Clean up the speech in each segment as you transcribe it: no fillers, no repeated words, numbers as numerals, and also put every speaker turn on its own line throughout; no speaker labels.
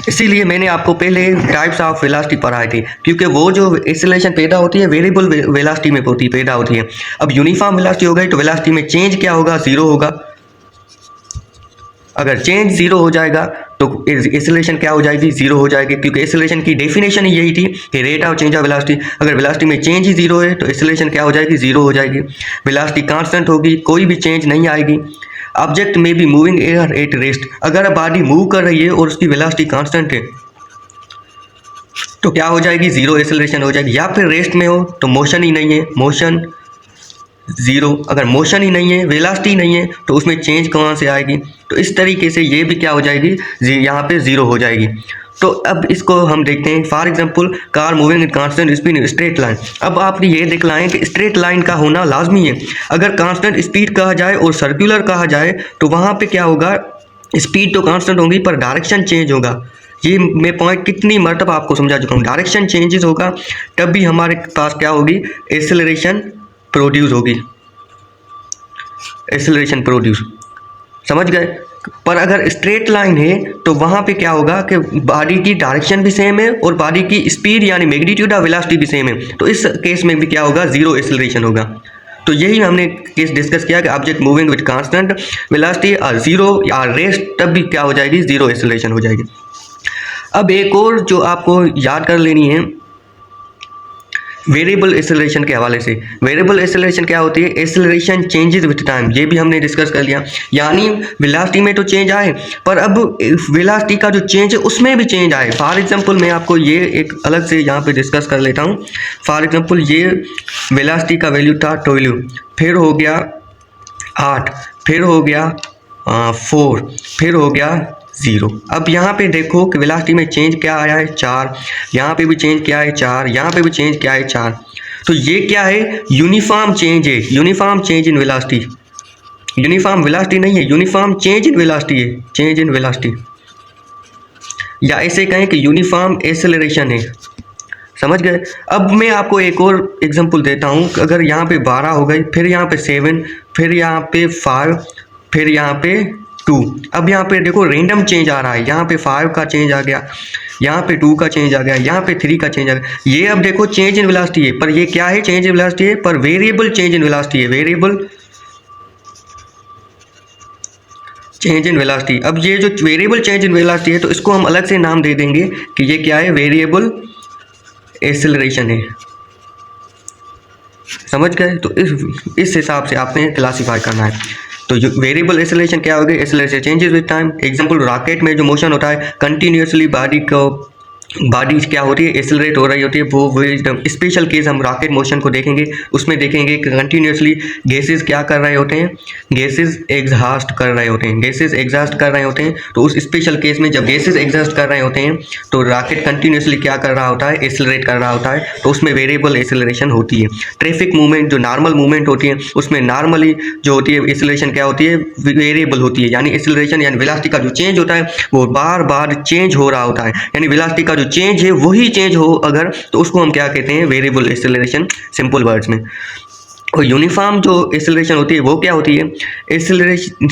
इसीलिए मैंने आपको पहले टाइप्स ऑफ वेलोसिटी पढ़ाए थे, क्योंकि वो जो एक्सेलरेशन पैदा होती है वेरिएबल वेलोसिटी में पैदा होती है। अब यूनिफॉर्म वेलोसिटी हो गई तो वेलोसिटी में चेंज क्या होगा, जीरो होगा। अगर चेंज जीरो हो जाएगा तो एक्सेलरेशन क्या हो जाएगी, जीरो हो जाएगी, क्योंकि एक्सेलरेशन की डेफिनेशन ही यही थी कि rate of change of velocity. अगर वेलोसिटी में चेंज ही जीरो है तो एक्सेलरेशन क्या हो जाएगी, जीरो हो जाएगी। वेलोसिटी कांस्टेंट होगी, कोई भी चेंज नहीं आएगी। ऑब्जेक्ट में be moving air at rest, अगर बॉडी मूव कर रही है और उसकी वेलोसिटी कांस्टेंट है तो क्या हो जाएगी, जीरो एक्सेलरेशन हो जाएगी। या फिर रेस्ट में हो तो मोशन ही नहीं है, मोशन जीरो। अगर मोशन ही नहीं है, वेलोसिटी नहीं है, तो उसमें चेंज कहाँ से आएगी। तो इस तरीके से ये भी क्या हो जाएगी, यहाँ पे जीरो हो जाएगी। तो अब इसको हम देखते हैं। For example car moving in constant speed in straight line. अब आप ये देख लाएं कि स्ट्रेट लाइन का होना लाजमी है। अगर कांस्टेंट स्पीड कहा जाए और सर्कुलर कहा जाए तो वहाँ पे क्या होगा, स्पीड तो कांस्टेंट होगी पर डायरेक्शन चेंज होगा। ये मैं पॉइंट कितनी मरतबा आपको समझा चुका हूँ। डायरेक्शन चेंजेस होगा तब भी हमारे पास क्या होगी, एक्सेलरेशन प्रोड्यूस होगी, एक्सेलरेशन प्रोड्यूस, समझ गए। पर अगर स्ट्रेट लाइन है तो वहाँ पे क्या होगा कि बॉडी की डायरेक्शन भी सेम है और बॉडी की स्पीड यानी मैग्नीट्यूड ऑफ वेलोसिटी भी सेम है। तो इस केस में भी क्या होगा, जीरो एक्सेलरेशन होगा। तो यही हमने केस डिस्कस किया कि object moving with constant velocity और जीरो या रेस्ट, तब भी क्या हो जाएगी, जीरो एक्सेलरेशन हो जाएगी। अब एक और जो आपको याद कर लेनी है वेरिएबल एक्सेलरेशन के हवाले से। वेरिएबल एक्सेलरेशन क्या होती है, एक्सेलरेशन चेंजेस विद टाइम, ये भी हमने डिस्कस कर लिया। यानी वेलोसिटी में तो चेंज आए पर अब वेलोसिटी का जो चेंज है उसमें भी चेंज आए। फॉर एग्जांपल मैं आपको ये एक अलग से यहाँ पे डिस्कस कर लेता हूँ। फॉर एग्जांपल ये वेलोसिटी का वैल्यू था 12, फिर हो गया 8, फिर हो गया 4, फिर हो गया 0। अब यहाँ पे देखो कि वेलोसिटी में चेंज क्या आया है, 4। यहाँ पे भी चेंज क्या है, 4। यहाँ पे भी चेंज क्या है, 4। तो ये क्या है, यूनिफॉर्म चेंज है, uniform change in velocity. Uniform velocity नहीं है, यूनिफॉर्म चेंज इन वेलोसिटी है, चेंज इन वेलोसिटी। या ऐसे कहें कि यूनिफॉर्म एक्सेलरेशन है, समझ गए। अब मैं आपको एक और एग्जांपल देता हूँ। अगर यहाँ पे 12 हो गई, फिर यहाँ पे 7, फिर यहाँ पे 5, फिर यहाँ पे 2। अब यहाँ पे देखो रेंडम चेंज आ रहा है। यहाँ पे 5 का चेंज आ गया, यहाँ पे 2 का चेंज आ गया, यहाँ पे 3 का चेंज आ गया। ये अब देखो चेंज इन वेलोसिटी है, पर ये क्या है, चेंज इन वेलोसिटी है पर वेरिएबल चेंज इन वेलोसिटी है, वेरिएबल चेंज इन वेलोसिटी। अब ये जो वेरिएबल चेंज इन वेलोसिटी है तो इसको हम अलग से नाम दे देंगे कि ये क्या है, वेरिएबल एक्सेलरेशन है, समझ गए। तो इस हिसाब से आपने क्लासीफाई करना है। तो वेरिएबल एक्सेलरेशन क्या होगी, acceleration changes with time. Example rocket में जो मोशन होता है कंटिन्यूसली बॉडी क्या होती है, एक्सेलरेट हो रही होती है। वो स्पेशल केस हम रॉकेट मोशन को देखेंगे, उसमें देखेंगे कि कंटिन्यूसली गैसेस क्या कर रहे होते हैं, गैसेस एग्जॉस्ट कर रहे होते हैं, गैसेस एग्जॉस्ट कर रहे होते हैं। तो उस स्पेशल केस में जब गैसेस एग्जॉस्ट कर रहे होते हैं तो रॉकेट कंटिन्यूसली क्या कर रहा होता है, एक्सेलरेट कर रहा होता है, तो उसमें वेरिएबल एक्सेलरेशन होती है। ट्रैफिक मूवमेंट जो नॉर्मल मूवमेंट होती है उसमें नॉर्मली जो होती है एक्सेलरेशन क्या होती है, वेरिएबल होती है। यानी एक्सेलरेशन यानी वेलोसिटी का जो चेंज होता है वो बार बार चेंज हो रहा होता है। यानी वेलोसिटी का जो चेंज है वही चेंज हो अगर, तो उसको हम क्या कहते हैं, वेरिएबल एक्सेलरेशन, सिंपल वर्ड्स में। और यूनिफॉर्म जो एक्सेलरेशन होती है वो क्या होती है, एक्सेलरेशन,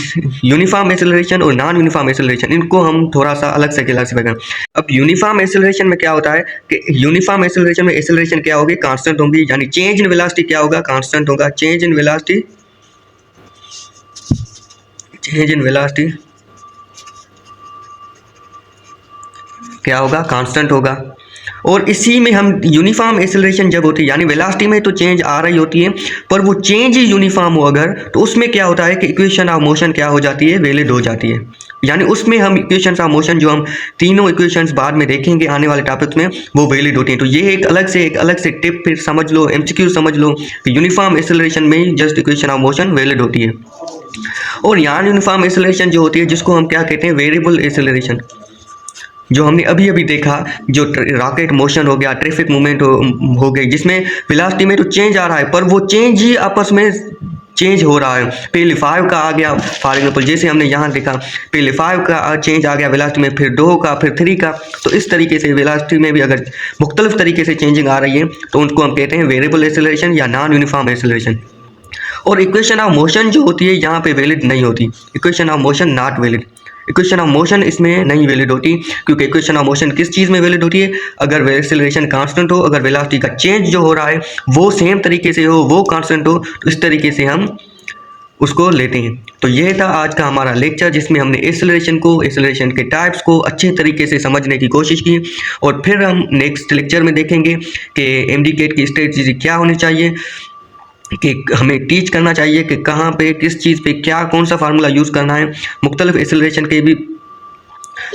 यूनिफॉर्म एक्सेलरेशन और नॉन यूनिफॉर्म एक्सेलरेशन, इनको हम थोड़ा सा अलग से क्लासिफाई करें। अब यूनिफॉर्म एक्सेलरेशन में क्या होता है कि यूनिफॉर्म एक्सेलरेशन में एक्सेलरेशन क्या होगी, कांस्टेंट होगी। यानी चेंज इन वेलोसिटी क्या होगा, कांस्टेंट होगा। Change in velocity, change in velocity क्या होगा, कांस्टेंट होगा। और इसी में हम यूनिफॉर्म एक्सेलरेशन जब होती है, यानी वेलोसिटी में तो चेंज आ रही होती है पर वो चेंज ही यूनिफॉर्म हो अगर, तो उसमें क्या होता है कि इक्वेशन ऑफ मोशन क्या हो जाती है, वैलिड हो जाती है। यानी उसमें हम इक्वेशंस ऑफ मोशन जो हम तीनों इक्वेशंस बाद में देखेंगे आने वाले टॉपिक्स में, वो वैलिड होती हैं। तो ये एक अलग से टिप फिर समझ लो, एमसीक्यू समझ लो कि यूनिफॉर्म एक्सेलरेशन में ही just equation of motion valid होती है। और नॉन यूनिफॉर्म एक्सेलरेशन जो होती है जिसको हम क्या कहते हैं, वेरिएबल एक्सेलरेशन, जो हमने अभी अभी देखा, जो रॉकेट मोशन हो गया, ट्रैफिक मूवमेंट हो गई, जिसमें वेलोसिटी में तो चेंज आ रहा है पर वो चेंज ही आपस में चेंज हो रहा है। पहले 5 का आ गया, फॉर एग्जाम्पल जैसे हमने यहाँ देखा, पहले 5 का चेंज आ गया वेलोसिटी में, फिर 2 का, फिर 3 का। तो इस तरीके से वेलोसिटी में भी अगर मुख्तलिफ तरीके से चेंजिंग आ रही है तो उनको हम कहते हैं वेरिएबल एक्सेलरेशन या नॉन यूनिफॉर्म एक्सेलरेशन। और इक्वेशन ऑफ मोशन जो होती है यहाँ पे वैलिड नहीं होती, equation of motion not valid. Equation of motion इसमें नहीं वैलिड होती, क्योंकि इक्वेशन ऑफ मोशन किस चीज़ में वैलिड होती है? अगर एक्सेलरेशन कांस्टेंट हो, अगर वेलोसिटी का चेंज जो हो रहा है वो सेम तरीके से हो, वो कांस्टेंट हो, तो इस तरीके से हम उसको लेते हैं। तो ये था आज का हमारा लेक्चर, जिसमें हमने एक्सेलरेशन के टाइप्स को अच्छे तरीके से समझने की कोशिश की। और फिर हम नेक्स्ट लेक्चर में देखेंगे कि इंडिकेट की स्ट्रेटजी क्या होनी चाहिए, कि हमें टीच करना चाहिए कि कहाँ पे किस चीज़ पे क्या कौन सा फार्मूला यूज़ करना है। मुख्तलिफ एक्सेलरेशन के भी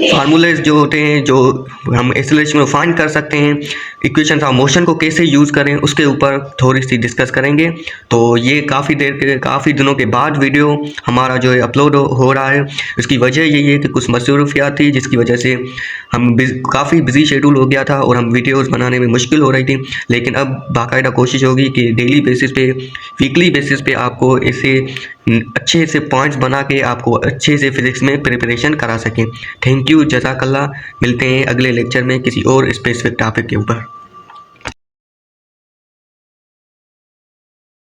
फार्मूलेज जो होते हैं, जो हम एक्सेलरेशन में फाइंड कर सकते हैं, इक्वेशन ऑफ मोशन को कैसे यूज़ करें, उसके ऊपर थोड़ी सी डिस्कस करेंगे। तो ये काफ़ी दिनों के बाद वीडियो हमारा जो है अपलोड हो रहा है। इसकी वजह यही है कि कुछ मसरूफियात थी, जिसकी वजह से हम काफ़ी बिजी शेड्यूल हो गया था और हम वीडियोज़ बनाने में मुश्किल हो रही थी। लेकिन अब बाकायदा कोशिश होगी कि डेली बेसिस पे, वीकली बेसिस पे आपको ऐसे अच्छे से पॉइंट्स बना के आपको अच्छे से फिज़िक्स में प्रिपरेशन करा सकें। थैंक यू, जज़ाकल्लाह। मिलते हैं अगले लेक्चर में किसी और स्पेसिफिक टॉपिक के ऊपर।